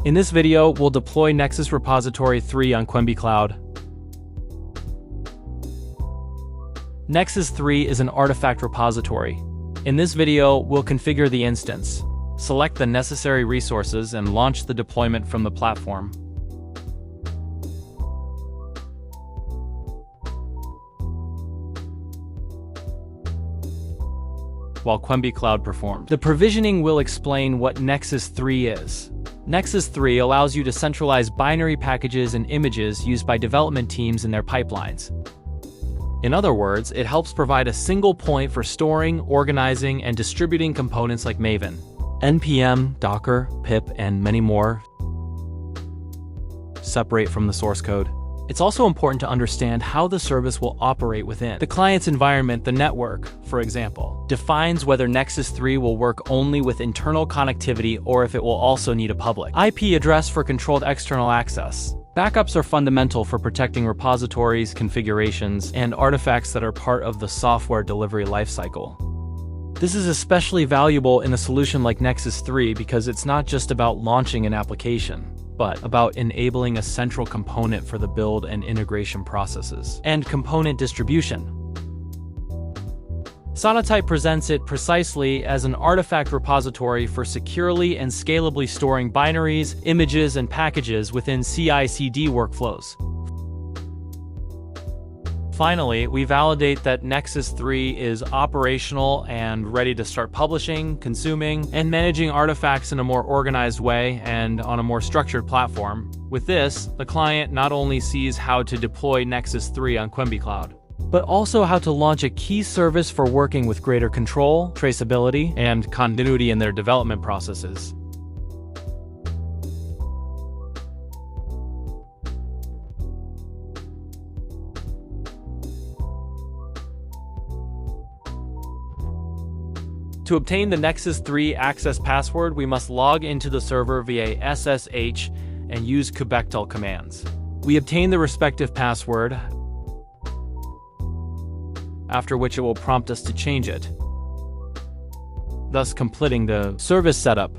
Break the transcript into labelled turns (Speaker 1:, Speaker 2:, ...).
Speaker 1: In this video, we'll deploy Nexus Repository 3 on Cuemby Cloud. Nexus 3 is an artifact repository. In this video, we'll configure the instance, select the necessary resources, and launch the deployment from the platform. While Cuemby Cloud performs. The provisioning will explain what Nexus 3 is. Nexus 3 allows you to centralize binary packages and images used by development teams in their pipelines. In other words, it helps provide a single point for storing, organizing, and distributing components like Maven, NPM, Docker, pip, and many more, separate from the source code. It's also important to understand how the service will operate within. The client's environment, the network, for example, defines whether Nexus 3 will work only with internal connectivity or if it will also need a public IP address for controlled external access. Backups are fundamental for protecting repositories, configurations, and artifacts that are part of the software delivery lifecycle. This is especially valuable in a solution like Nexus 3 because it's not just about launching an application, but about enabling a central component for the build and integration processes, and component distribution. Sonatype presents it precisely as an artifact repository for securely and scalably storing binaries, images, and packages within CI/CD workflows. Finally, we validate that Nexus 3 is operational and ready to start publishing, consuming, and managing artifacts in a more organized way and on a more structured platform. With this, the client not only sees how to deploy Nexus 3 on Cuemby Cloud, but also how to launch a key service for working with greater control, traceability, and continuity in their development processes. To obtain the Nexus 3 access password, we must log into the server via SSH and use kubectl commands. We obtain the respective password, after which it will prompt us to change it, thus completing the service setup.